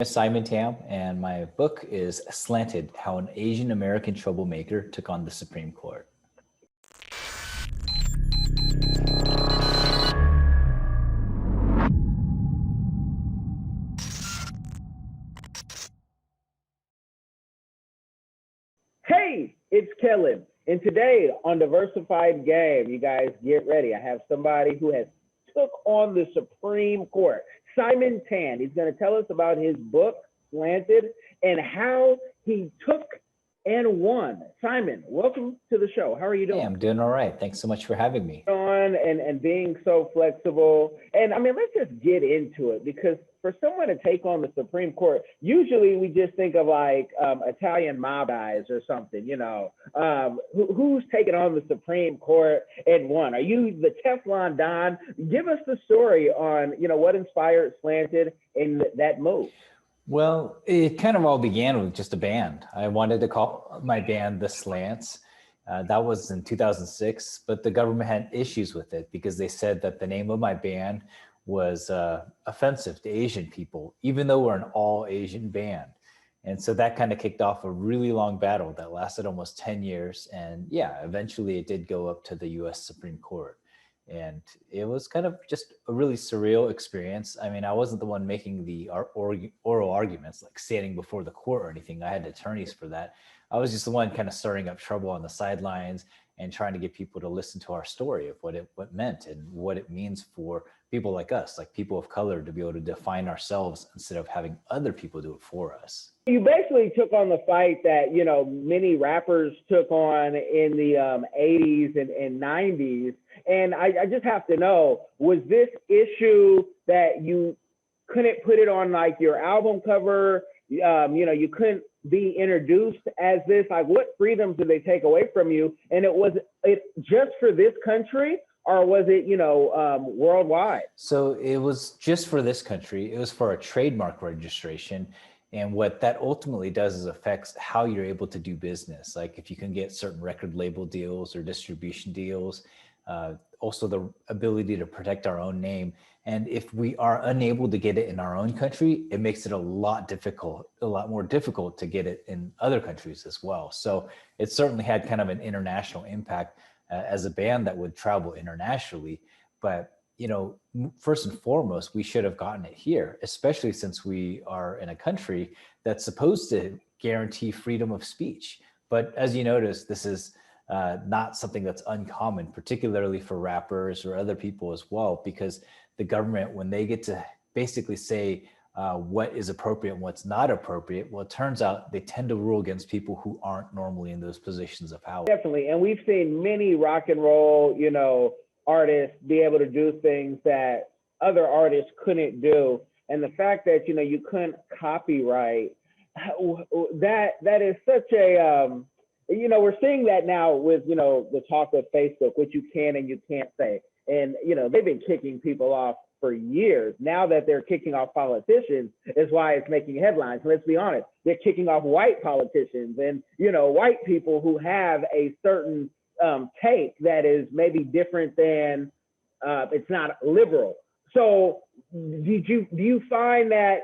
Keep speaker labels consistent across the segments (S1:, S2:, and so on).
S1: Simon Tam, and my book is Slanted: How an Asian American Troublemaker Took on the Supreme Court.
S2: Hey, it's Kellen. And today on Diversified Game, you guys get ready. I have somebody who has took on the Supreme Court, Simon Tan. He's going to tell us about his book, Slanted, and how he took and won. Simon, welcome to the show. How are you doing?
S1: Hey, I'm doing all right. Thanks so much for having me.
S2: On and being so flexible. And I mean, let's just get into it, because for someone to take on the Supreme Court, usually we just think of like Italian mob guys or something, you know. Who's taking on the Supreme Court and won? Are you the Teflon Don? Give us the story on, you know, what inspired Slanted and that move.
S1: Well, it kind of all began with just a band. I wanted to call my band The Slants. That was in 2006, but the government had issues with it because they said that the name of my band was offensive to Asian people, even though we're an all Asian band. And so that kind of kicked off a really long battle that lasted almost 10 years. And yeah, eventually it did go up to the US Supreme Court. And it was kind of just a really surreal experience. I mean, I wasn't the one making the oral arguments, like standing before the court or anything. I had attorneys for that. I was just the one kind of stirring up trouble on the sidelines and trying to get people to listen to our story of what it meant and what it means for people like us, like people of color, to be able to define ourselves instead of having other people do it for us.
S2: You basically took on the fight that, you know, many rappers took on in the 80s and 90s. And I just have to know, was this issue that you couldn't put it on like your album cover? You know, you couldn't be introduced as this? Like, what freedoms did they take away from you? And was it just for this country, or was it, you know, worldwide?
S1: So it was just for this country. It was for a trademark registration. And what that ultimately does is affects how you're able to do business. Like if you can get certain record label deals or distribution deals, also the ability to protect our own name. And if we are unable to get it in our own country, it makes it a lot more difficult to get it in other countries as well. So it certainly had kind of an international impact as a band that would travel internationally. But, you know, first and foremost, we should have gotten it here, especially since we are in a country that's supposed to guarantee freedom of speech. But as you notice, this is not something that's uncommon, particularly for rappers or other people as well, because the government, when they get to basically say what is appropriate and what's not appropriate, well, it turns out they tend to rule against people who aren't normally in those positions of power.
S2: Definitely. And we've seen many rock and roll, you know, artists be able to do things that other artists couldn't do. And the fact that, you know, you couldn't copyright, that is such a, you know, we're seeing that now with, you know, the talk of Facebook, what you can and you can't say. And, you know, they've been kicking people off for years. Now that they're kicking off politicians is why it's making headlines. Let's be honest. They're kicking off white politicians and, you know, white people who have a certain take that is maybe different than, it's not liberal. So do you find that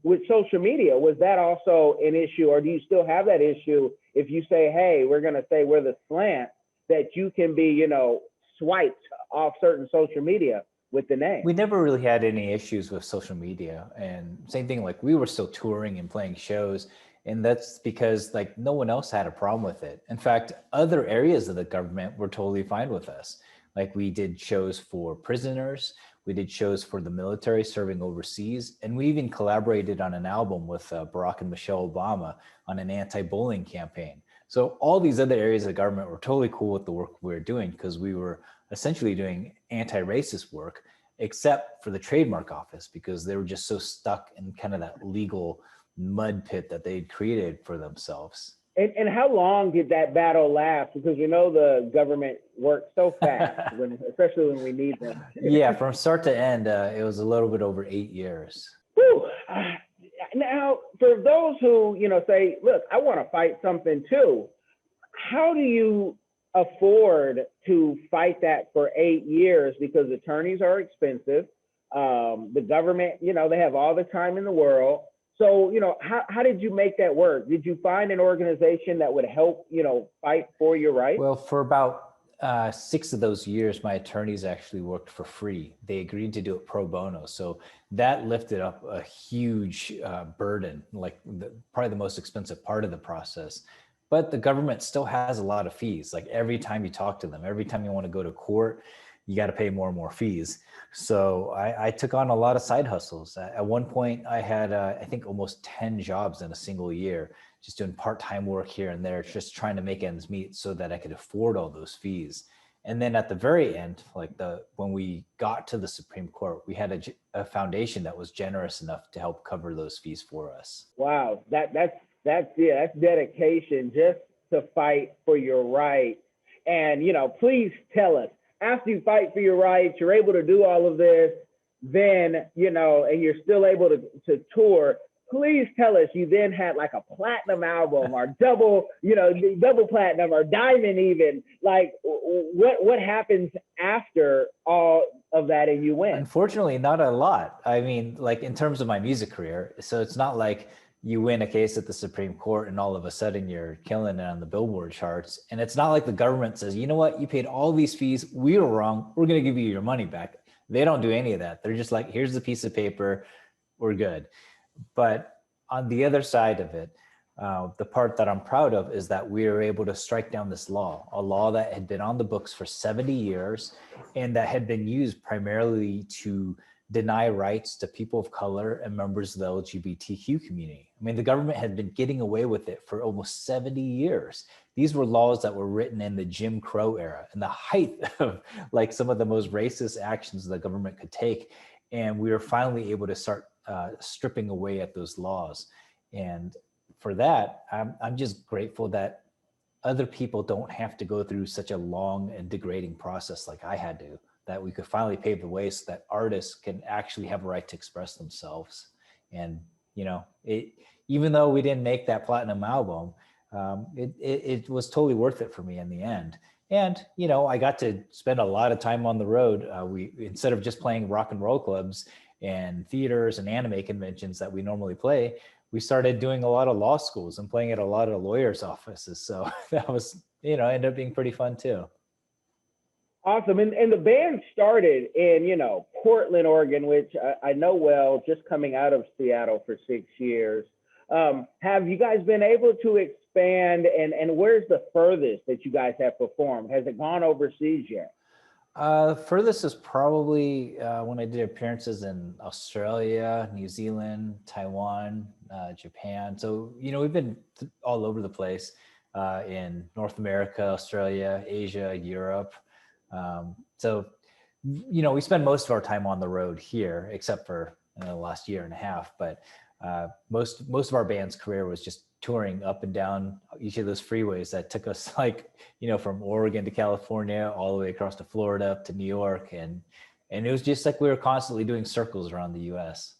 S2: with social media, was that also an issue, or do you still have that issue if you say, hey, we're going to say we're the Slant, that you can be, you know, swiped off certain social media with the name?
S1: We never really had any issues with social media. And same thing, like we were still touring and playing shows. And that's because like no one else had a problem with it. In fact, other areas of the government were totally fine with us. Like we did shows for prisoners, we did shows for the military serving overseas, and we even collaborated on an album with Barack and Michelle Obama on an anti-bullying campaign. So all these other areas of government were totally cool with the work we were doing, because we were essentially doing anti-racist work, except for the trademark office, because they were just so stuck in kind of that legal mud pit that they created for themselves.
S2: And how long did that battle last? Because we know the government works so fast, especially when we need them.
S1: Yeah, from start to end, it was a little bit over 8 years.
S2: Whew. Now, for those who, you know, say, look, I want to fight something too, how do you afford to fight that for 8 years? Because attorneys are expensive. The government, you know, they have all the time in the world. So, how did you make that work? Did you find an organization that would help, fight for your rights?
S1: Well, for about 6 of those years, my attorneys actually worked for free. They agreed to do it pro bono. So that lifted up a huge burden, like probably the most expensive part of the process. But the government still has a lot of fees. Like every time you talk to them, every time you want to go to court, you got to pay more and more fees. So I took on a lot of side hustles. At one point, I had, I think, almost 10 jobs in a single year, just doing part-time work here and there, just trying to make ends meet so that I could afford all those fees. And then at the very end, like when we got to the Supreme Court, we had a foundation that was generous enough to help cover those fees for us.
S2: Wow, that's dedication just to fight for your rights. And please tell us, after you fight for your rights, you're able to do all of this, then and you're still able to tour. Please tell us you then had like a platinum album or double platinum or diamond even. Like what happens after all of that and you win?
S1: Unfortunately, not a lot. I mean, like in terms of my music career, so it's not like you win a case at the Supreme Court and all of a sudden you're killing it on the Billboard charts. And it's not like the government says, you know what, you paid all these fees, we were wrong, we're going to give you your money back. They don't do any of that. They're just like, here's the piece of paper, we're good. But on the other side of it, the part that I'm proud of is that we were able to strike down this law, a law that had been on the books for 70 years and that had been used primarily to deny rights to people of color and members of the LGBTQ community. I mean, the government had been getting away with it for almost 70 years. These were laws that were written in the Jim Crow era, in the height of like some of the most racist actions the government could take. And we were finally able to start stripping away at those laws. And for that, I'm just grateful that other people don't have to go through such a long and degrading process like I had to, that we could finally pave the way so that artists can actually have a right to express themselves. And, even though we didn't make that platinum album, it was totally worth it for me in the end. And, I got to spend a lot of time on the road. We, instead of just playing rock and roll clubs and theaters and anime conventions that we normally play, we started doing a lot of law schools and playing at a lot of lawyers' offices. So that was, ended up being pretty fun too.
S2: Awesome. And the band started in, Portland, Oregon, which I know well, just coming out of Seattle for 6 years. Have you guys been able to expand and where's the furthest that you guys have performed? Has it gone overseas yet?
S1: Furthest is probably when I did appearances in Australia, New Zealand, Taiwan, Japan. So, we've been all over the place in North America, Australia, Asia, Europe. So, we spend most of our time on the road here, except for the last year and a half. But most of our band's career was just touring up and down each of those freeways that took us from Oregon to California, all the way across to Florida up to New York. And it was just like we were constantly doing circles around the US.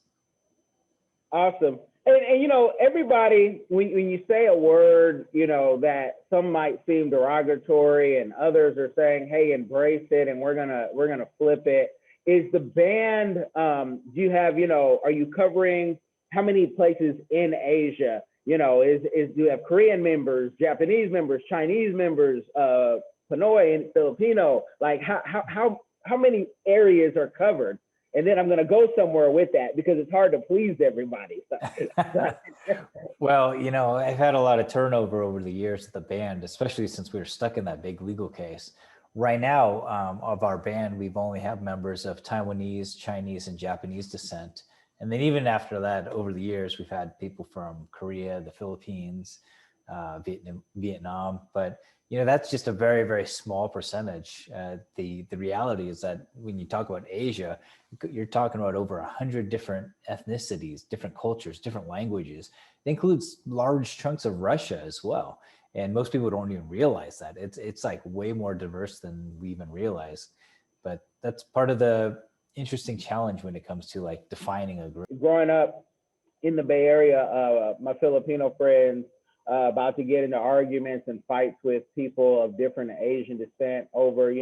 S2: Awesome. And everybody, when you say a word, that some might seem derogatory and others are saying, hey, embrace it and we're gonna flip it. Is the band, do you have, are you covering how many places in Asia? Do you have Korean members, Japanese members, Chinese members, Pinoy and Filipino? Like how many areas are covered? And then I'm going to go somewhere with that because it's hard to please everybody.
S1: Well, I've had a lot of turnover over the years at the band, especially since we were stuck in that big legal case. Right now, of our band, we've only have members of Taiwanese, Chinese, and Japanese descent. And then even after that, over the years, we've had people from Korea, the Philippines, Vietnam. But that's just a very, very small percentage. The reality is that when you talk about Asia, you're talking about over 100 different ethnicities, different cultures, different languages. It includes large chunks of Russia as well. And most people don't even realize that. It's like way more diverse than we even realize. But that's part of the interesting challenge when it comes to like defining a group.
S2: Growing up in the Bay Area, my Filipino friends, about to get into arguments and fights with people of different Asian descent over,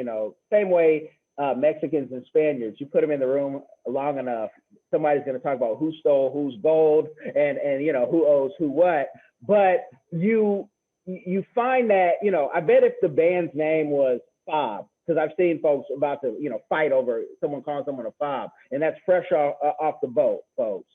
S2: same way Mexicans and Spaniards, you put them in the room long enough, somebody's going to talk about who stole whose gold and who owes who what. But you find that, I bet if the band's name was Fob, because I've seen folks about to, fight over someone calling someone a fob, and that's fresh off the boat, folks.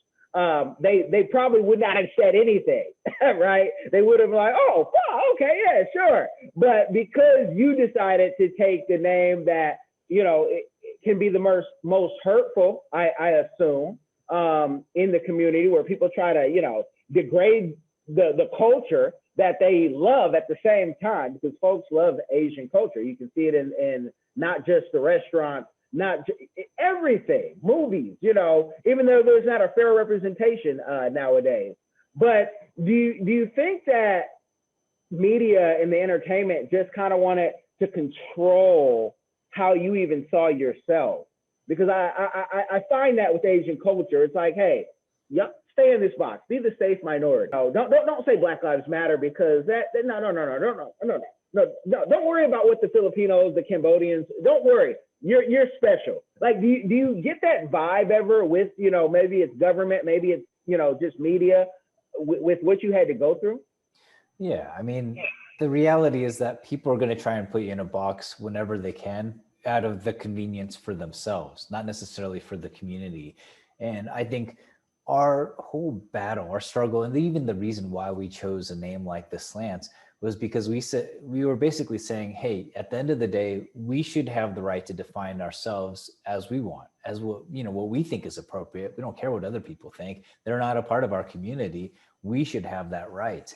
S2: They probably would not have said anything, right? They would have been like, oh, okay, yeah, sure. But because you decided to take the name that, it can be the most hurtful, I assume, in the community, where people try to, degrade the culture that they love at the same time, because folks love Asian culture. You can see it in not just the restaurants, everything, movies, even though there's not a fair representation nowadays. But do you think that media and the entertainment just kind of wanted to control how you even saw yourself? Because I find that with Asian culture, it's like, hey, yep, stay in this box, be the safe minority. No, don't say Black Lives Matter, because no, don't worry about what the Filipinos, the Cambodians, don't worry. You're special. Like, do you get that vibe ever with, maybe it's government, maybe it's, just media, with what you had to go through?
S1: Yeah, I mean, the reality is that people are going to try and put you in a box whenever they can, out of the convenience for themselves, not necessarily for the community. And I think our whole battle, our struggle, and even the reason why we chose a name like the Slants was because we were basically saying, hey, at the end of the day, we should have the right to define ourselves as we want, as what we think is appropriate. We don't care what other people think. They're not a part of our community. We should have that right.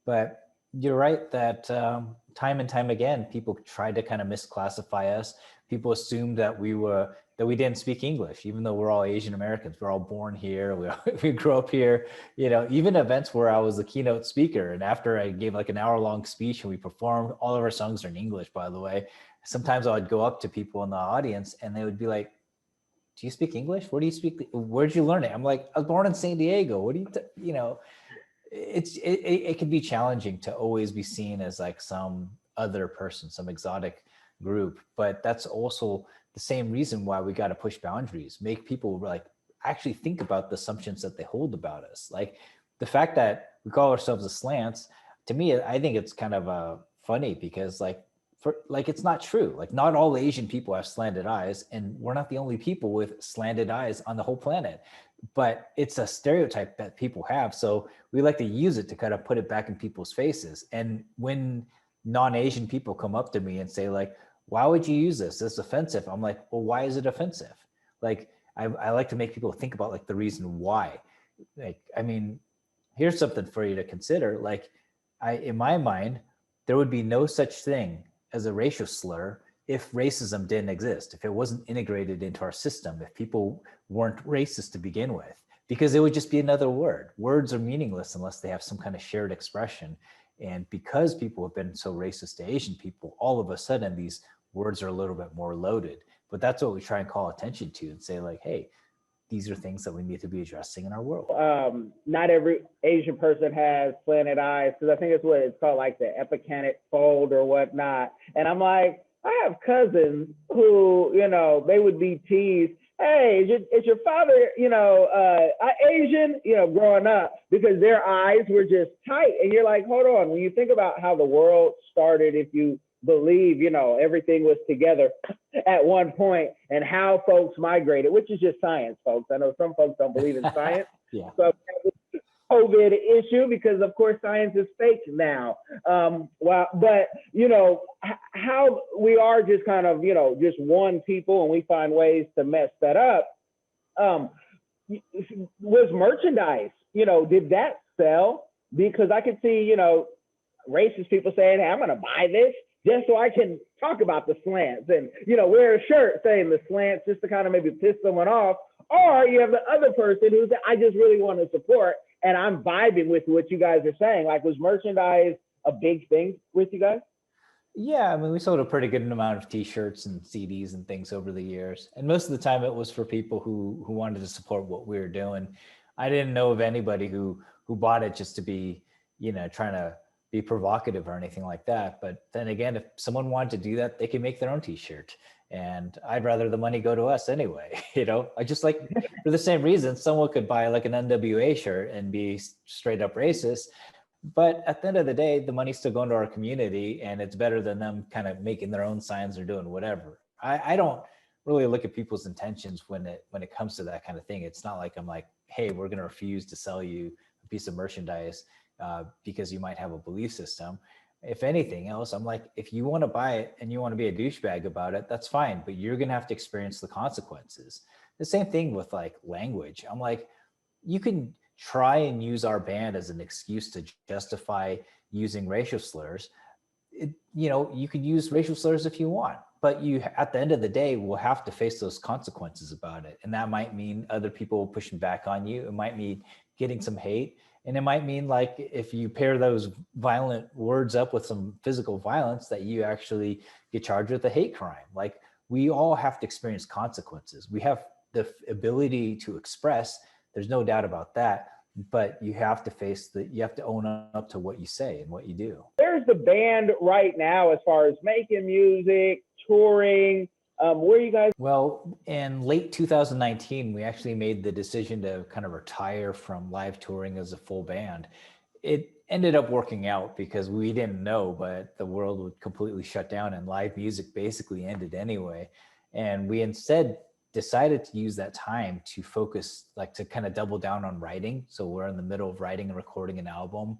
S1: But you're right that time and time again, people tried to kind of misclassify us. People assumed that we didn't speak English, even though we're all Asian Americans. We're all born here. We grew up here. Even events where I was the keynote speaker, and after I gave like an hour-long speech and we performed, all of our songs are in English, by the way. Sometimes I would go up to people in the audience and they would be like, "Do you speak English? Where do you speak? Where'd you learn it?" I'm like, "I was born in San Diego. What do you?" It can be challenging to always be seen as like some other person, some exotic group, but that's also the same reason why we got to push boundaries, make people like actually think about the assumptions that they hold about us. Like the fact that we call ourselves a Slants, to me, I think it's kind of funny, because it's not true. Like, not all Asian people have slanted eyes, and we're not the only people with slanted eyes on the whole planet. But it's a stereotype that people have. So we like to use it to kind of put it back in people's faces. And when non-Asian people come up to me and say like, "Why would you use this? It's offensive." I'm like, "Well, why is it offensive?" Like, I like to make people think about like the reason why. Like, I mean, here's something for you to consider. Like, in my mind, there would be no such thing as a racial slur if racism didn't exist, if it wasn't integrated into our system, if people weren't racist to begin with, because it would just be another word. Words are meaningless unless they have some kind of shared expression. And because people have been so racist to Asian people, all of a sudden these words are a little bit more loaded. But that's what we try and call attention to and say like, hey, these are things that we need to be addressing in our world.
S2: Not every Asian person has slanted eyes, because I think it's what it's called, like the epicanic fold or whatnot. And I'm like, I have cousins who, they would be teased, "Hey, is your father, Asian?" Growing up, because their eyes were just tight. And you're like, hold on. When you think about how the world started, if you believe, everything was together at one point, and how folks migrated, which is just science, folks. I know some folks don't believe in science.
S1: Yeah.
S2: So COVID issue, because of course science is fake now. But how we are just kind of, just one people, and we find ways to mess that up. Was merchandise, did that sell? Because I could see, racist people saying, "Hey, I'm going to buy this just so I can talk about the Slants," and, wear a shirt saying the Slants just to kind of maybe piss someone off. Or you have the other person who's, "I just really want to support, and I'm vibing with what you guys are saying." Like, was merchandise a big thing with you guys?
S1: Yeah, I mean, we sold a pretty good amount of T-shirts and CDs and things over the years, and most of the time it was for people who wanted to support what we were doing. I didn't know of anybody who bought it just to be, trying to be provocative or anything like that. But then again, if someone wanted to do that, they can make their own t-shirt. And I'd rather the money go to us anyway. I just like, for the same reason, someone could buy like an NWA shirt and be straight up racist. But at the end of the day, the money's still going to our community, and it's better than them kind of making their own signs or doing whatever. I don't really look at people's intentions when it comes to that kind of thing. It's not like I'm like, hey, we're going to refuse to sell you a piece of merchandise because you might have a belief system. If anything else, I'm like, if you want to buy it and you want to be a douchebag about it, that's fine, but you're going to have to experience the consequences. The same thing with like language. I'm like, you can try and use our band as an excuse to justify using racial slurs. You could use racial slurs if you want, but you, at the end of the day, will have to face those consequences about it. And that might mean other people pushing back on you. It might mean getting some hate. And it might mean like, if you pair those violent words up with some physical violence, that you actually get charged with a hate crime. Like, we all have to experience consequences. We have the ability to express, there's no doubt about that, but you have to own up to what you say and what you do.
S2: Where's the band right now as far as making music, touring? Where are you guys?
S1: Well, in late 2019, we actually made the decision to kind of retire from live touring as a full band. It ended up working out because we didn't know, but the world would completely shut down and live music basically ended anyway. And we instead decided to use that time to focus, like to kind of double down on writing. So we're in the middle of writing and recording an album,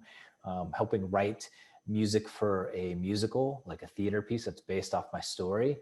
S1: helping write music for a musical, like a theater piece that's based off my story.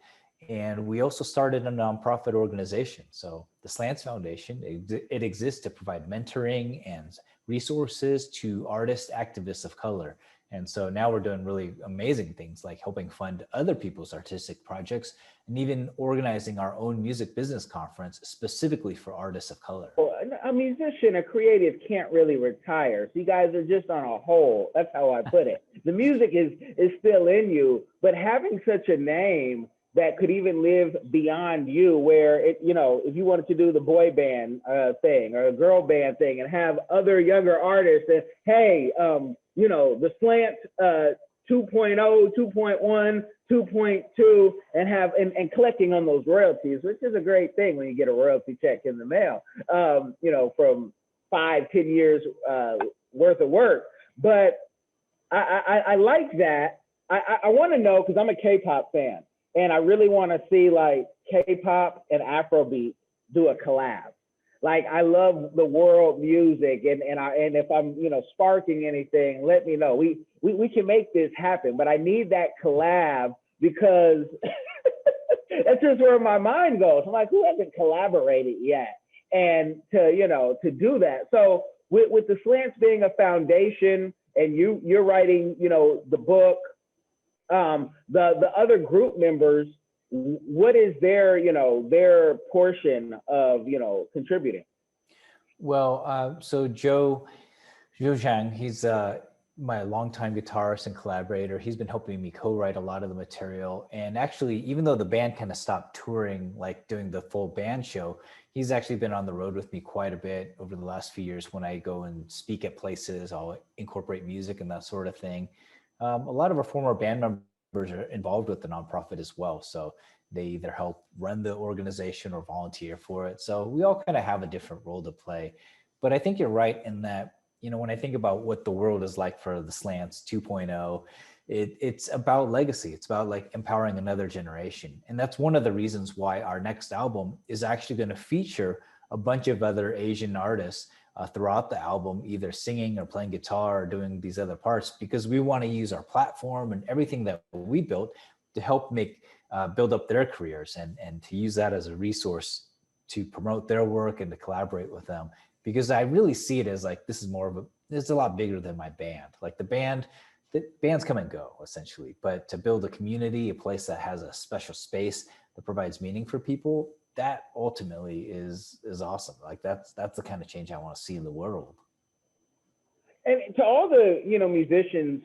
S1: And we also started a nonprofit organization. So the Slants Foundation, it exists to provide mentoring and resources to artists, activists of color. And so now we're doing really amazing things like helping fund other people's artistic projects and even organizing our own music business conference specifically for artists of color.
S2: Well, a musician, a creative can't really retire. So you guys are just on a hole. That's how I put it. The music is still in you, but having such a name that could even live beyond you, where if you wanted to do the boy band thing or a girl band thing and have other younger artists and hey, the slant 2.0, 2.1, 2.2, and have and collecting on those royalties, which is a great thing when you get a royalty check in the mail, from 5-10 years worth of work. But I like that. I want to know, because I'm a K-pop fan. And I really want to see like K-pop and Afrobeat do a collab. Like, I love the world music, and if I'm sparking anything, let me know. We can make this happen, but I need that collab because that's just where my mind goes. I'm like, who hasn't collaborated yet? And to do that. So with the Slants being a foundation, and you're writing the book. The other group members, what is their portion of contributing?
S1: Well, so Joe Zhang, he's my longtime guitarist and collaborator. He's been helping me co-write a lot of the material. And actually, even though the band kind of stopped touring, like doing the full band show, he's actually been on the road with me quite a bit over the last few years. When I go and speak at places, I'll incorporate music and that sort of thing. A lot of our former band members are involved with the nonprofit as well. So they either help run the organization or volunteer for it. So we all kind of have a different role to play. But I think you're right in that, when I think about what the world is like for the Slants 2.0, it's about legacy. It's about like empowering another generation. And that's one of the reasons why our next album is actually going to feature a bunch of other Asian artists throughout the album, either singing or playing guitar or doing these other parts, because we want to use our platform and everything that we built to help build up their careers and to use that as a resource to promote their work and to collaborate with them. Because I really see it as like, it's a lot bigger than my band. Like the bands come and go essentially, but to build a community, a place that has a special space that provides meaning for people, that ultimately is awesome. Like that's the kind of change I want to see in the world.
S2: And to all the musicians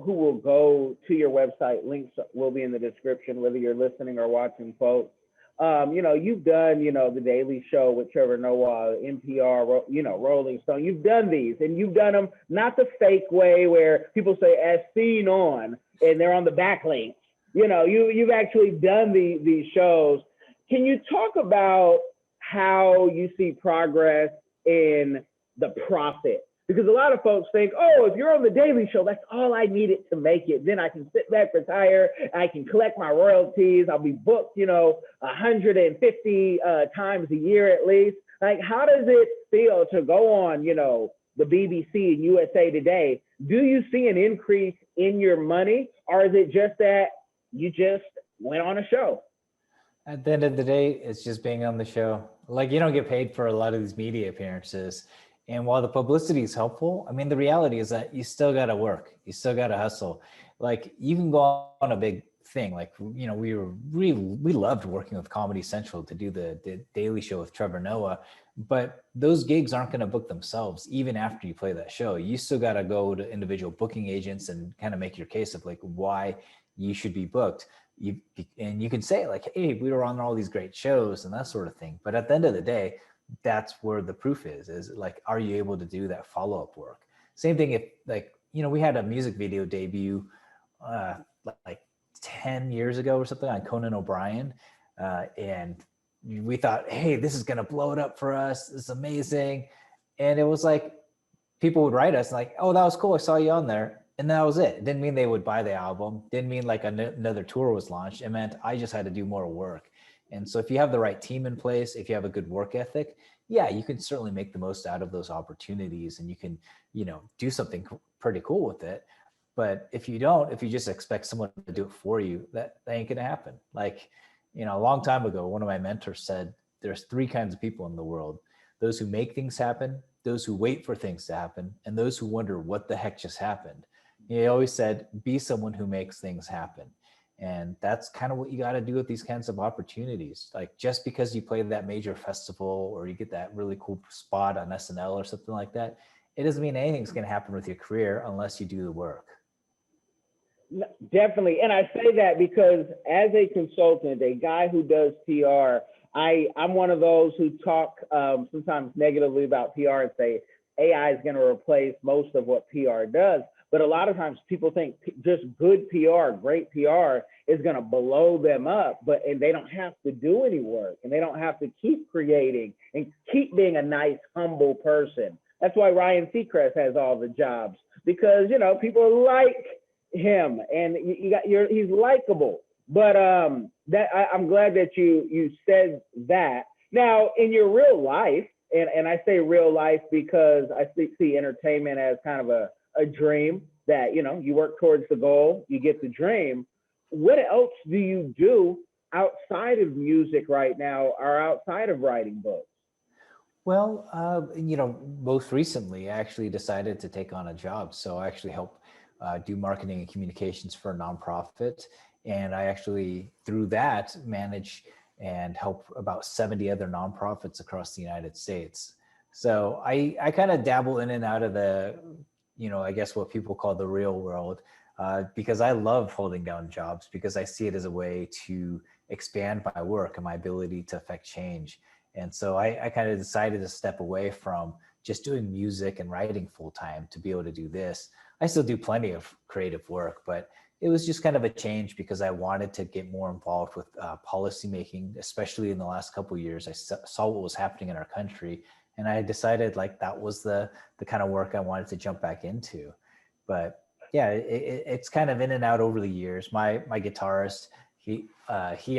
S2: who will go to your website, links will be in the description, whether you're listening or watching, folks. You've done, the Daily Show with Trevor Noah, NPR, Rolling Stone. You've done these, and you've done them not the fake way where people say "as seen on" and they're on the backlinks. You've actually done these shows. Can you talk about how you see progress in the profit? Because a lot of folks think, oh, if you're on the Daily Show, that's all I needed to make it. Then I can sit back, retire, I can collect my royalties. I'll be booked, 150 times a year at least. Like, how does it feel to go on, the BBC and USA Today? Do you see an increase in your money, or is it just that you just went on a show?
S1: At the end of the day, it's just being on the show. Like, you don't get paid for a lot of these media appearances. And while the publicity is helpful, I mean, the reality is that you still got to work. You still got to hustle. Like, you can go on a big thing. Like, we loved working with Comedy Central to do the Daily Show with Trevor Noah, but those gigs aren't going to book themselves. Even after you play that show, you still got to go to individual booking agents and kind of make your case of like why you should be booked. And you can say like, hey, we were on all these great shows and that sort of thing. But at the end of the day, that's where the proof is like, are you able to do that follow-up work? Same thing if like, we had a music video debut like 10 years ago or something on Conan O'Brien. And we thought, hey, this is going to blow it up for us. This is amazing. And it was like, people would write us like, oh, that was cool. I saw you on there. And that was it. It didn't mean they would buy the album. Didn't mean like another tour was launched. It meant I just had to do more work. And so if you have the right team in place, if you have a good work ethic, yeah, you can certainly make the most out of those opportunities and you can, do something pretty cool with it. But if you just expect someone to do it for you, that ain't going to happen. Like, a long time ago, one of my mentors said, there's 3 kinds of people in the world: those who make things happen, those who wait for things to happen, and those who wonder what the heck just happened. He always said, be someone who makes things happen. And that's kind of what you got to do with these kinds of opportunities. Like, just because you play that major festival or you get that really cool spot on SNL or something like that, it doesn't mean anything's going to happen with your career unless you do the work.
S2: Definitely. And I say that because as a consultant, a guy who does PR, I'm one of those who talk sometimes negatively about PR and say AI is going to replace most of what PR does. But a lot of times people think just good PR, great PR is going to blow them up, and they don't have to do any work and they don't have to keep creating and keep being a nice, humble person. That's why Ryan Seacrest has all the jobs, because, people like him and he's likable. But I'm glad that you said that. Now, in your real life, and I say real life because I see entertainment as kind of a dream that, you work towards the goal, you get the dream. What else do you do outside of music right now or outside of writing books?
S1: Well, most recently, I actually decided to take on a job. So I actually help do marketing and communications for a nonprofit. And I actually, through that, manage and help about 70 other nonprofits across the United States. So I kind of dabble in and out of the, I guess what people call the real world, because I love holding down jobs because I see it as a way to expand my work and my ability to affect change. And so I kind of decided to step away from just doing music and writing full time to be able to do this. I still do plenty of creative work, but it was just kind of a change because I wanted to get more involved with policy making, especially in the last couple of years. I saw what was happening in our country, and I decided like that was the kind of work I wanted to jump back into. But yeah, it's kind of in and out over the years. My guitarist, he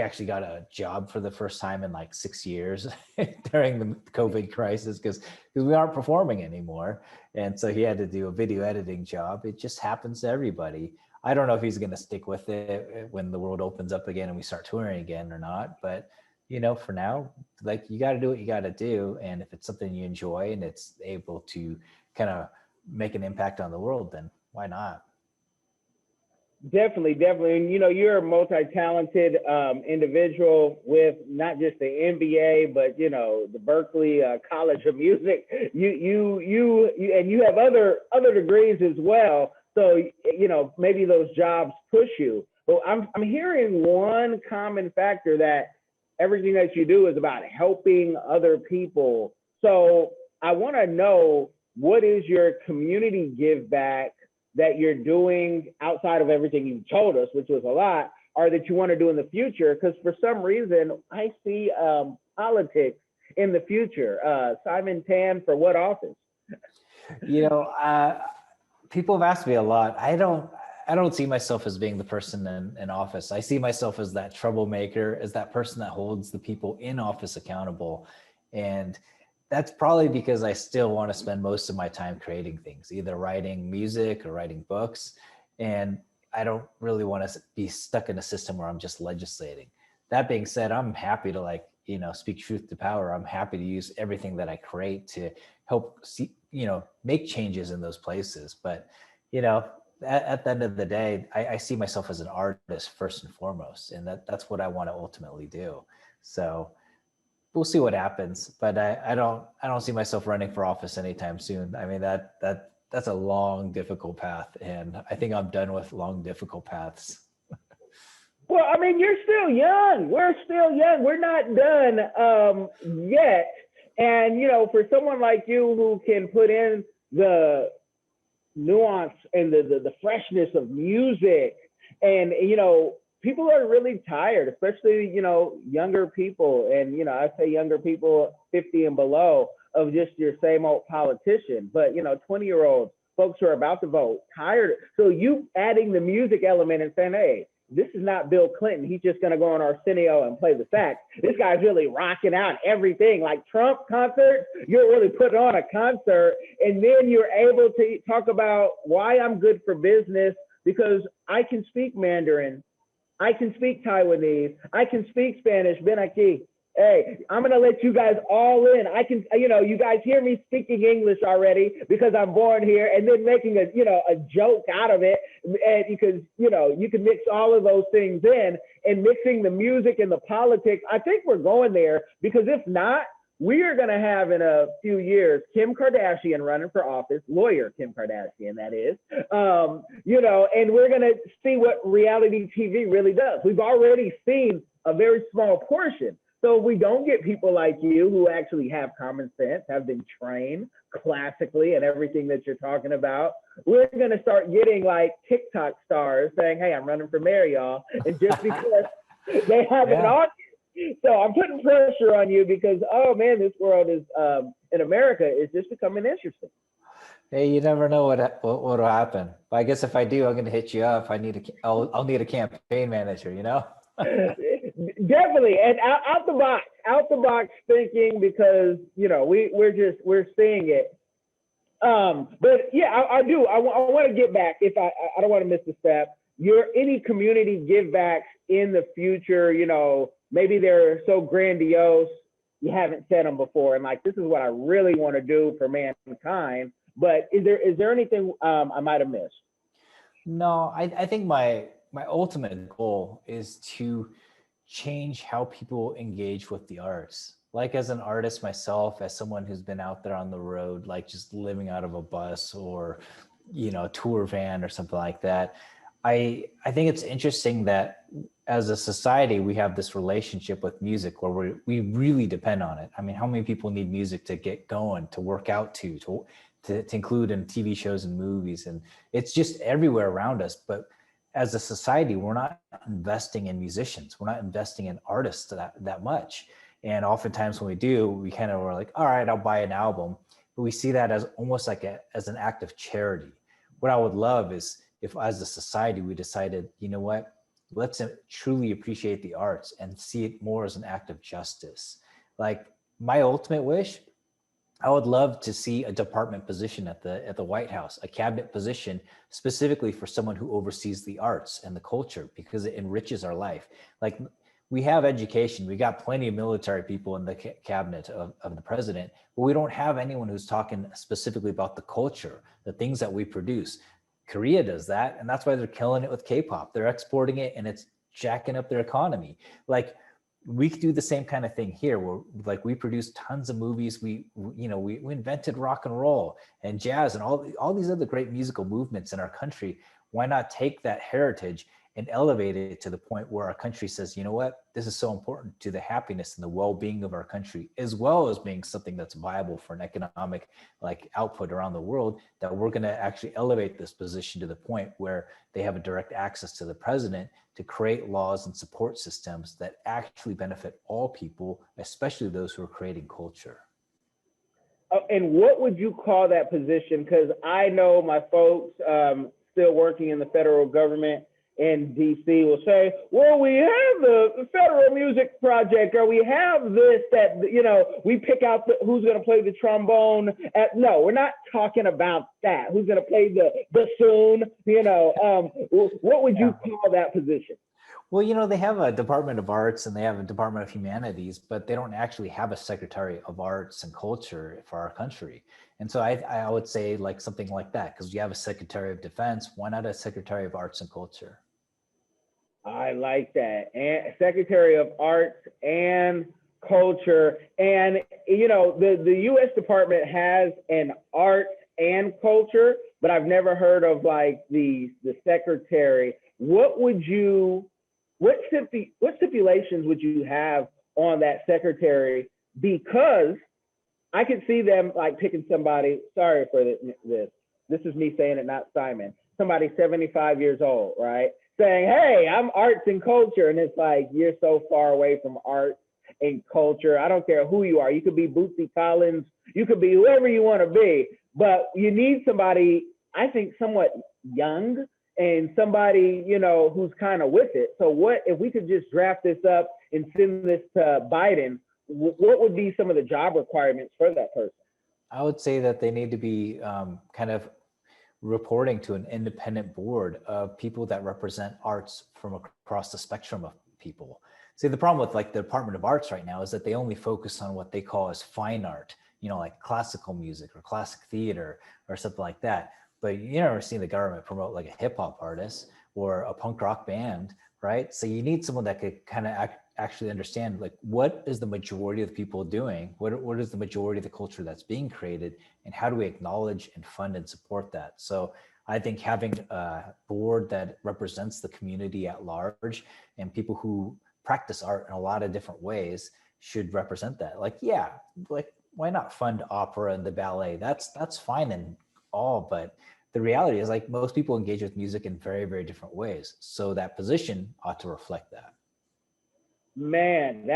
S1: actually got a job for the first time in like 6 years during the COVID crisis because we aren't performing anymore. And so he had to do a video editing job. It just happens to everybody. I don't know if he's going to stick with it when the world opens up again and we start touring again or not. But, for now, like, you got to do what you got to do. And if it's something you enjoy and it's able to kind of make an impact on the world, then why not?
S2: Definitely. And, you're a multi-talented individual with not just the MBA, but, the Berkeley College of Music. You have other degrees as well. So, maybe those jobs push you. But I'm hearing one common factor that everything that you do is about helping other people. So I want to know, what is your community give back that you're doing outside of everything you told us, which was a lot, or that you want to do in the future? Because for some reason, I see politics in the future. Simon Tan for what office?
S1: People have asked me a lot. I don't see myself as being the person in office. I see myself as that troublemaker, as that person that holds the people in office accountable. And that's probably because I still want to spend most of my time creating things, either writing music or writing books. And I don't really want to be stuck in a system where I'm just legislating. That being said, I'm happy to speak truth to power. I'm happy to use everything that I create to help make changes in those places. But, at the end of the day, I see myself as an artist first and foremost, and that's what I want to ultimately do. So we'll see what happens, but I don't see myself running for office anytime soon. I mean, that's a long, difficult path, and I think I'm done with long, difficult paths.
S2: Well, I mean, you're still young. We're still young. We're not done yet. And, for someone like you who can put in the nuance and the freshness of music, and, people are really tired, especially, younger people. And, I say younger people 50 and below, of just your same old politician. But, 20-year-olds, folks who are about to vote, tired. So you adding the music element and saying, hey, this is not Bill Clinton. He's just going to go on Arsenio and play the sax. This guy's really rocking out everything. Like Trump concert, you're really putting on a concert. And then you're able to talk about why I'm good for business, because I can speak Mandarin. I can speak Taiwanese. I can speak Spanish. Ben aquí. Hey, I'm going to let you guys all in. I can, you guys hear me speaking English already because I'm born here, and then making a joke out of it. And because, you can mix all of those things in, and mixing the music and the politics. I think we're going there, because if not, we are going to have in a few years Kim Kardashian running for office, lawyer Kim Kardashian, that is, and we're going to see what reality TV really does. We've already seen a very small portion. So if we don't get people like you who actually have common sense, have been trained classically and everything that you're talking about, we're going to start getting like TikTok stars saying, hey, I'm running for mayor, y'all. And just because they have an audience. So I'm putting pressure on you because, oh man, this world is, in America, is just becoming interesting.
S1: Hey, you never know what will happen. But I guess if I do, I'm going to hit you up. I'll need a campaign manager,
S2: Definitely, and out the box thinking, because we're seeing it. But yeah, I do. I want to get back. If I don't want to miss a step. Any community give backs in the future? Maybe they're so grandiose you haven't said them before, and like, this is what I really want to do for mankind. But is there anything I might have missed?
S1: No, I think my ultimate goal is to change how people engage with the arts. Like, as an artist myself, as someone who's been out there on the road, like just living out of a bus or, a tour van or something like that, I think it's interesting that as a society, we have this relationship with music where we really depend on it. I mean, how many people need music to get going, to work out to include in TV shows and movies? And it's just everywhere around us. But as a society, we're not investing in musicians. We're not investing in artists that much. And oftentimes when we do, we kind of are like, all right, I'll buy an album. But we see that as almost like as an act of charity. What I would love is if, as a society, we decided, you know what, let's truly appreciate the arts and see it more as an act of justice. Like, my ultimate wish, I would love to see a department position at the White House, a cabinet position specifically for someone who oversees the arts and the culture, because it enriches our life. Like, we have education, we got plenty of military people in the cabinet of the president, but we don't have anyone who's talking specifically about the culture, the things that we produce. Korea does that, and that's why they're killing it with K-pop. They're exporting it, and it's jacking up their economy. Like, we could do the same kind of thing here, where like we produce tons of movies. We invented rock and roll and jazz and all these other great musical movements in our country. Why not take that heritage and elevate it to the point where our country says, you know what, this is so important to the happiness and the well-being of our country, as well as being something that's viable for an economic like output around the world, that we're going to actually elevate this position to the point where they have a direct access to the president to create laws and support systems that actually benefit all people, especially those who are creating culture.
S2: And what would you call that position? Because I know my folks still working in the federal government in DC will say, well, we have the Federal Music Project, or we have this, that, you know, we pick out who's going to play the trombone. No, we're not talking about that. Who's going to play the bassoon? You know, what would you call that position?
S1: Well, you know, they have a Department of Arts and they have a Department of Humanities, but they don't actually have a Secretary of Arts and Culture for our country. And so I would say like something like that, because you have a Secretary of Defense, why not a Secretary of Arts and Culture?
S2: I like that. And Secretary of Arts and Culture. And, you know, the U.S. Department has an arts and culture, but I've never heard of like the secretary. What stipulations would you have on that secretary? Because I could see them like picking somebody, sorry for this is me saying it, not Simon, somebody 75 years old, right? Saying, hey, I'm arts and culture. And it's like, you're so far away from arts and culture. I don't care who you are. You could be Bootsy Collins. You could be whoever you want to be. But you need somebody, I think, somewhat young and somebody, you know, who's kind of with it. So what if we could just draft this up and send this to Biden? What would be some of the job requirements for that person?
S1: I would say that they need to be kind of reporting to an independent board of people that represent arts from across the spectrum of people. See, the problem with like the Department of Arts right now is that they only focus on what they call as fine art, you know, like classical music or classic theater or something like that. But you never seen the government promote like a hip hop artist or a punk rock band, right? So you need someone that could kind of actually understand like what is the majority of the people doing, what is the majority of the culture that's being created, and how do we acknowledge and fund and support that? So I think having a board that represents the community at large and people who practice art in a lot of different ways should represent that. Like, yeah, like why not fund opera and the ballet? That's fine and all, but the reality is like most people engage with music in very, very different ways. So that position ought to reflect that.
S2: Man,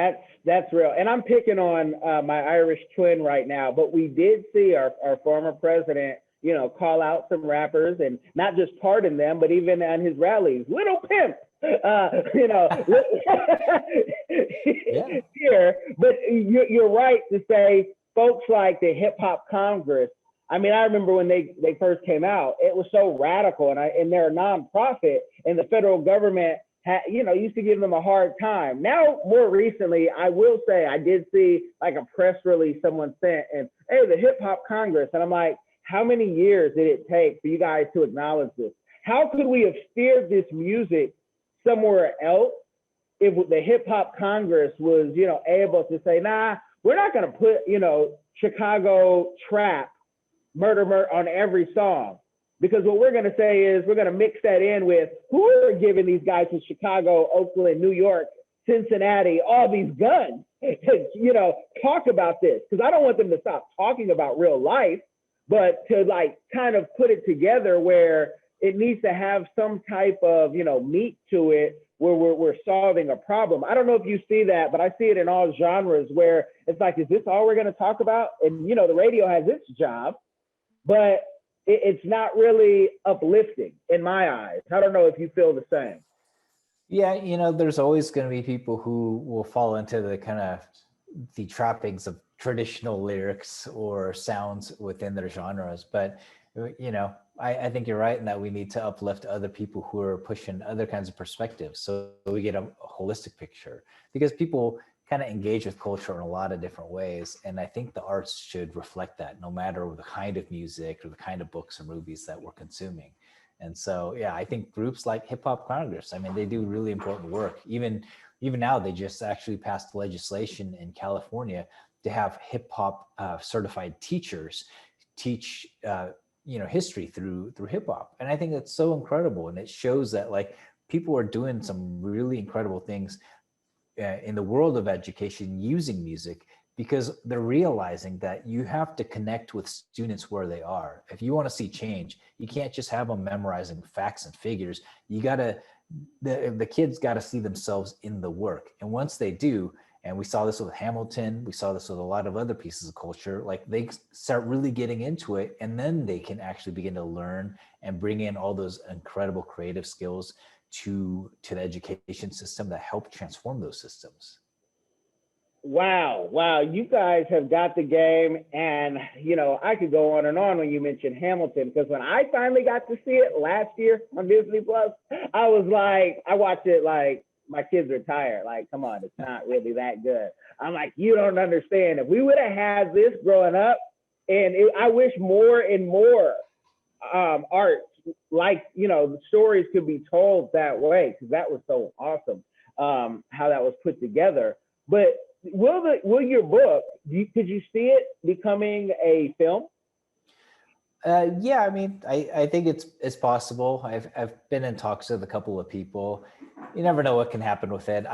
S2: that's real. And I'm picking on my Irish twin right now, but we did see our former president, you know, call out some rappers and not just pardon them, but even on his rallies, little pimp, you know,
S1: yeah.
S2: here. But you're right to say folks like the Hip Hop Congress. I mean, I remember when they first came out, it was so radical, and they're a nonprofit, and the federal government used to give them a hard time. Now, more recently, I will say I did see like a press release someone sent, and hey, the Hip Hop Congress, and I'm like, how many years did it take for you guys to acknowledge this? How could we have steered this music somewhere else if the Hip Hop Congress was, you know, able to say, nah, we're not going to put, you know, Chicago trap murder on every song. Because what we're going to say is we're going to mix that in with who are giving these guys in Chicago, Oakland, New York, Cincinnati, all these guns to, you know, talk about this. Because I don't want them to stop talking about real life, but to like kind of put it together where it needs to have some type of, you know, meat to it where we're solving a problem. I don't know if you see that, but I see it in all genres where it's like, is this all we're going to talk about? And, you know, the radio has its job, but it's not really uplifting in my eyes. I don't know if you feel the same.
S1: Yeah, you know, there's always going to be people who will fall into the kind of the trappings of traditional lyrics or sounds within their genres. But, you know, I think you're right in that we need to uplift other people who are pushing other kinds of perspectives so we get a holistic picture, because people kind of engage with culture in a lot of different ways. And I think the arts should reflect that no matter the kind of music or the kind of books or movies that we're consuming. And so, yeah, I think groups like Hip Hop Congress, I mean, they do really important work. Even now, they just actually passed legislation in California to have hip hop certified teachers teach, history through hip hop. And I think that's so incredible. And it shows that like people are doing some really incredible things in the world of education using music, because they're realizing that you have to connect with students where they are. If you want to see change, you can't just have them memorizing facts and figures. You got to, the kids got to see themselves in the work. And once they do, and we saw this with Hamilton, we saw this with a lot of other pieces of culture, like they start really getting into it, and then they can actually begin to learn and bring in all those incredible creative skills to the education system that help transform those systems.
S2: Wow. You guys have got the game. And, I could go on and on when you mentioned Hamilton, because when I finally got to see it last year on Disney Plus, I was like, I watched it like my kids are tired. Like, come on, it's not really that good. I'm like, you don't understand. If we would have had this growing up, and I wish more and more art, like, the stories could be told that way, because that was so awesome how that was put together. But will your book, could you see it becoming a film?
S1: Yeah, I mean, I think it's possible. I've been in talks with a couple of people. You never know what can happen with it.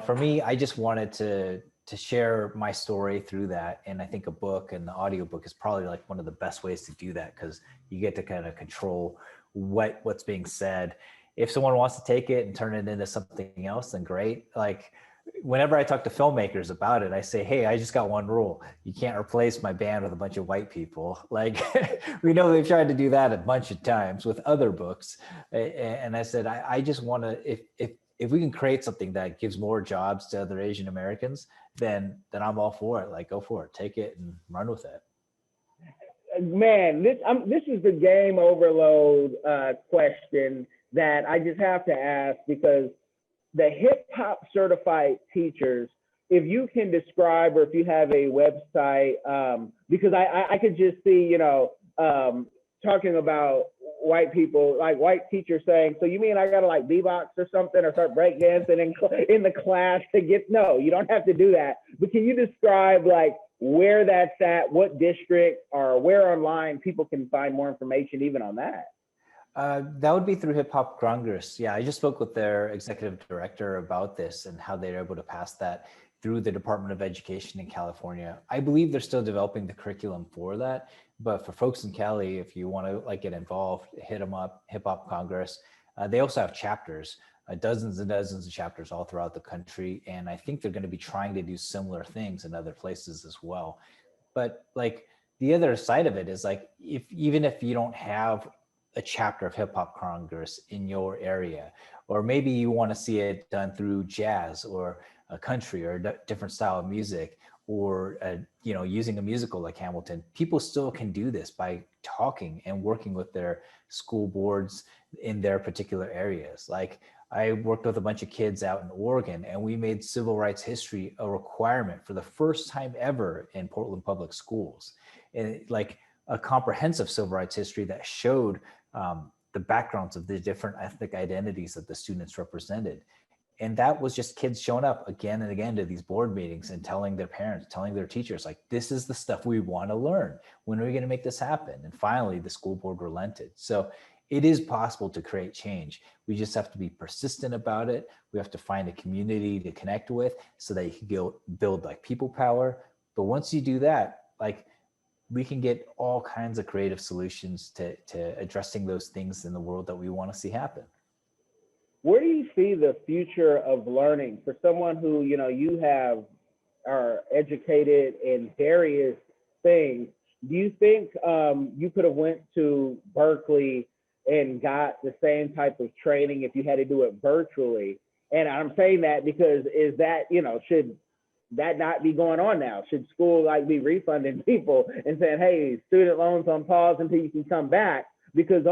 S1: For me, I just wanted to share my story through that. And I think a book and the audiobook is probably like one of the best ways to do that, because you get to kind of control what's being said. If someone wants to take it and turn it into something else, then great. Like, whenever I talk to filmmakers about it, I say, hey, I just got one rule. You can't replace my band with a bunch of white people. Like, we know they've tried to do that a bunch of times with other books. And I said, I just want to, if we can create something that gives more jobs to other Asian Americans, then I'm all for it. Like, go for it, take it and run with it.
S2: Man, this is the game overload question that I just have to ask, because the hip hop certified teachers, if you can describe, or if you have a website, because I could just see, talking about white people, like white teachers saying, so you mean I got to like beatbox or something, or start breakdancing in the class to get, no, you don't have to do that. But can you describe like where that's at, what district, or where online people can find more information even on that?
S1: That would be through Hip Hop Congress. Yeah, I just spoke with their executive director about this and how they're able to pass that through the Department of Education in California. I believe they're still developing the curriculum for that. But for folks in Cali, if you want to like get involved, hit them up, Hip Hop Congress. They also have chapters, dozens and dozens of chapters all throughout the country. And I think they're going to be trying to do similar things in other places as well. But like the other side of it is like, even if you don't have a chapter of Hip Hop Congress in your area, or maybe you want to see it done through jazz or a country or a different style of music, or using a musical like Hamilton, people still can do this by talking and working with their school boards in their particular areas. Like, I worked with a bunch of kids out in Oregon, and we made civil rights history a requirement for the first time ever in Portland Public Schools. And like a comprehensive civil rights history that showed the backgrounds of the different ethnic identities that the students represented. And that was just kids showing up again and again to these board meetings and telling their parents, telling their teachers, like, this is the stuff we want to learn. When are we going to make this happen? And finally, the school board relented. So it is possible to create change. We just have to be persistent about it. We have to find a community to connect with so that you can build like people power. But once you do that, like, we can get all kinds of creative solutions to addressing those things in the world that we want to see happen.
S2: Where do you see the future of learning for someone who, you are educated in various things? Do you think you could have went to Berkeley and got the same type of training if you had to do it virtually? And I'm saying that because is that, should that not be going on now? Should school like be refunding people and saying, hey, student loans on pause until you can come back? Because,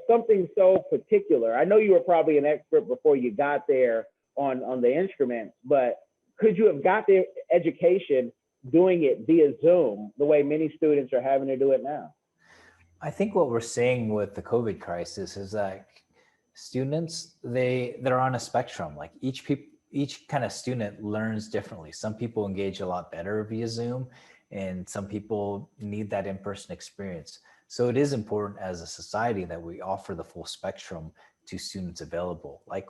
S2: something so particular. I know you were probably an expert before you got there on the instruments, but could you have got the education doing it via Zoom the way many students are having to do it now?
S1: I think what we're seeing with the COVID crisis is that students, they're on a spectrum. Like each kind of student learns differently. Some people engage a lot better via Zoom, and some people need that in-person experience. So it is important as a society that we offer the full spectrum to students available. Like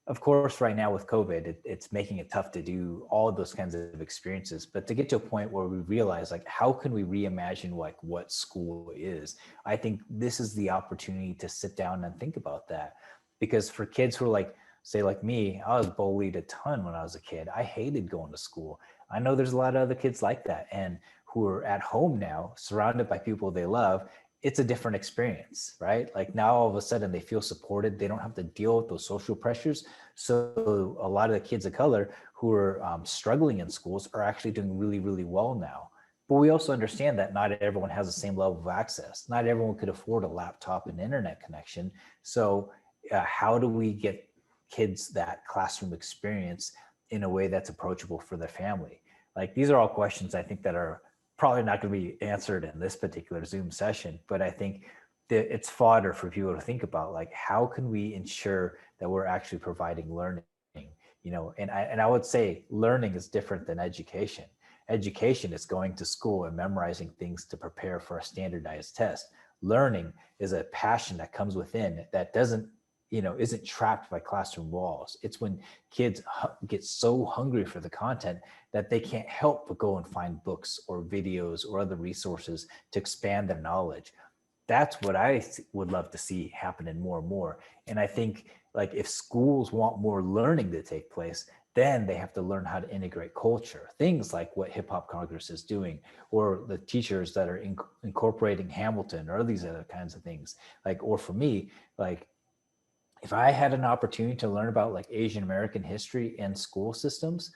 S1: of course, right now with COVID, it's making it tough to do all of those kinds of experiences. But to get to a point where we realize, like, how can we reimagine like what school is? I think this is the opportunity to sit down and think about that. Because for kids who are like, say like me, I was bullied a ton when I was a kid. I hated going to school. I know there's a lot of other kids like that, and who are at home now, surrounded by people they love. It's a different experience, right? Like now all of a sudden they feel supported. They don't have to deal with those social pressures. So a lot of the kids of color who are struggling in schools are actually doing really, really well now. But we also understand that not everyone has the same level of access. Not everyone could afford a laptop and internet connection. So how do we get kids that classroom experience in a way that's approachable for their family? Like these are all questions I think that are probably not going to be answered in this particular Zoom session, but I think that it's fodder for people to think about, like, how can we ensure that we're actually providing learning, and I would say learning is different than education. Education is going to school and memorizing things to prepare for a standardized test. Learning is a passion that comes within that isn't trapped by classroom walls. It's when kids get so hungry for the content that they can't help but go and find books or videos or other resources to expand their knowledge. That's what I would love to see happening more and more. And I think, like, if schools want more learning to take place, then they have to learn how to integrate culture. Things like what Hip Hop Congress is doing, or the teachers that are incorporating Hamilton, or these other kinds of things. Like, or for me, like, if I had an opportunity to learn about like Asian American history in school systems,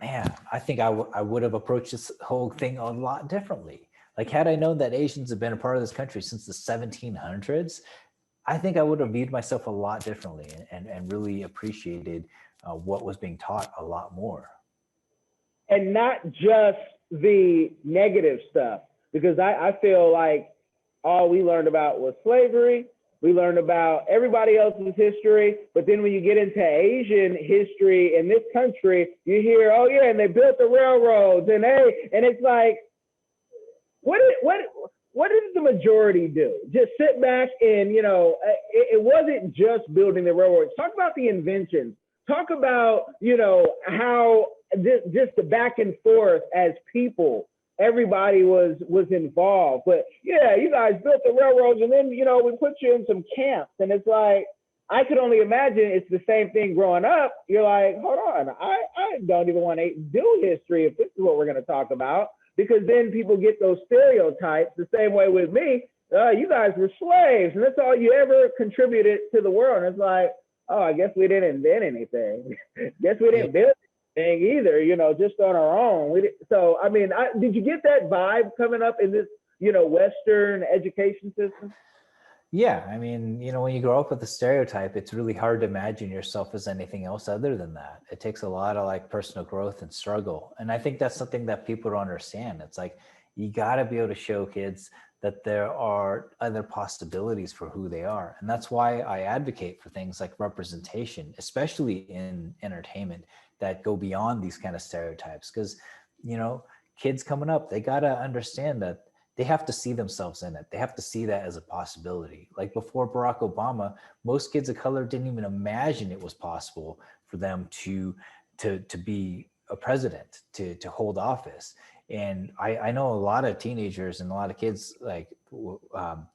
S1: man, I think I would have approached this whole thing a lot differently. Like, had I known that Asians have been a part of this country since the 1700s, I think I would have viewed myself a lot differently, and really appreciated what was being taught a lot more.
S2: And not just the negative stuff, because I feel like all we learned about was slavery. We learned about everybody else's history, but then when you get into Asian history in this country, you hear, oh yeah, and they built the railroads, and it's like, what did the majority do? Just sit back and, it wasn't just building the railroads. Talk about the inventions. Talk about, how just the back and forth as people. Everybody was involved. But yeah, you guys built the railroads, and then, we put you in some camps. And it's like, I could only imagine it's the same thing growing up. You're like, hold on, I don't even want to do history if this is what we're going to talk about, because then people get those stereotypes the same way with me. You guys were slaves, and that's all you ever contributed to the world. And it's like, oh, I guess we didn't invent anything. Guess we didn't build either, just on our own. So, I mean, did you get that vibe coming up in this, Western education system?
S1: Yeah, I mean, when you grow up with a stereotype, it's really hard to imagine yourself as anything else other than that. It takes a lot of like personal growth and struggle. And I think that's something that people don't understand. It's like, you got to be able to show kids that there are other possibilities for who they are. And that's why I advocate for things like representation, especially in entertainment, that go beyond these kind of stereotypes. Because, kids coming up, they got to understand that they have to see themselves in it. They have to see that as a possibility. Like before Barack Obama, most kids of color didn't even imagine it was possible for them to be a president, to hold office. And I know a lot of teenagers and a lot of kids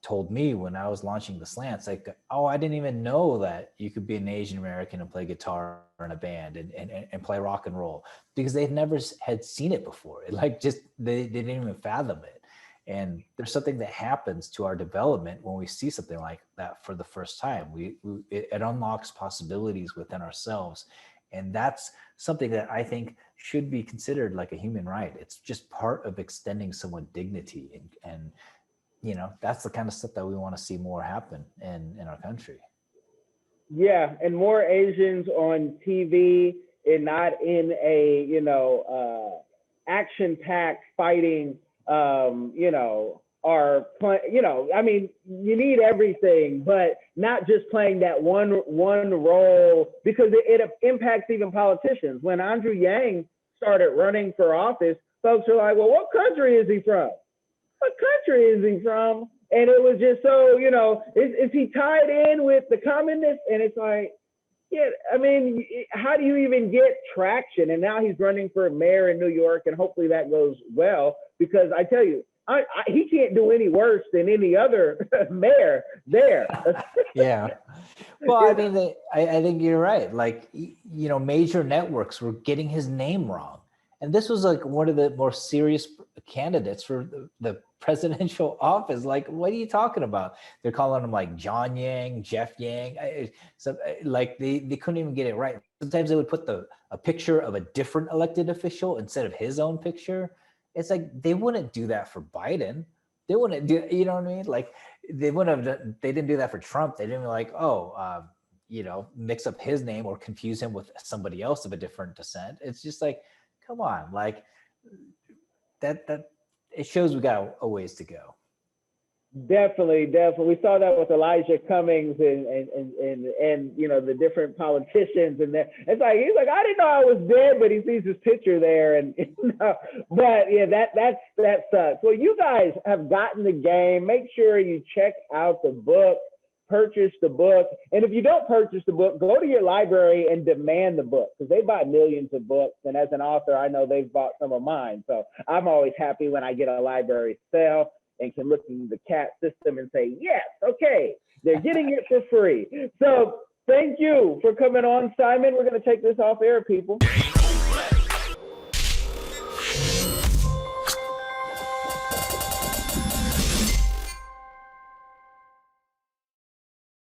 S1: told me when I was launching the Slants, like, oh, I didn't even know that you could be an Asian American and play guitar in a band and play rock and roll, because they never had seen it before. They didn't even fathom it. And there's something that happens to our development when we see something like that for the first time. It unlocks possibilities within ourselves. And that's something that I think should be considered like a human right. It's just part of extending someone dignity. And that's the kind of stuff that we want to see more happen in our country.
S2: Yeah, and more Asians on TV, and not in a, action-packed fighting, I mean, you need everything, but not just playing that one role, because it impacts even politicians. When Andrew Yang started running for office, folks are like, well, what country is he from? What country is he from? And it was just so, is he tied in with the communists? And it's like, yeah, I mean, how do you even get traction? And now he's running for mayor in New York, and hopefully that goes well, because I tell you, he can't do any worse than any other mayor there.
S1: Yeah. Well, I mean, I think you're right. Like, major networks were getting his name wrong. And this was like one of the more serious candidates for the presidential office. Like, what are you talking about? They're calling him like John Yang, Jeff Yang. So like they couldn't even get it right. Sometimes they would put a picture of a different elected official instead of his own picture. It's like, they wouldn't do that for Biden. They wouldn't do, you know what I mean? Like, they didn't do that for Trump. They didn't be like, mix up his name or confuse him with somebody else of a different descent. It's just like, come on, like that it shows we got a ways to go.
S2: Definitely. We saw that with Elijah Cummings and the different politicians, and he's like, I didn't know I was dead, but he sees his picture there, and but yeah, that sucks. Well, you guys have gotten the game. Make sure you check out the book, purchase the book, and if you don't purchase the book, go to your library and demand the book, because they buy millions of books, and as an author, I know they've bought some of mine, so I'm always happy when I get a library sale and can look in the CAT system and say, yes, okay, they're getting it for free. So thank you for coming on, Simon. We're going to take this off air, people.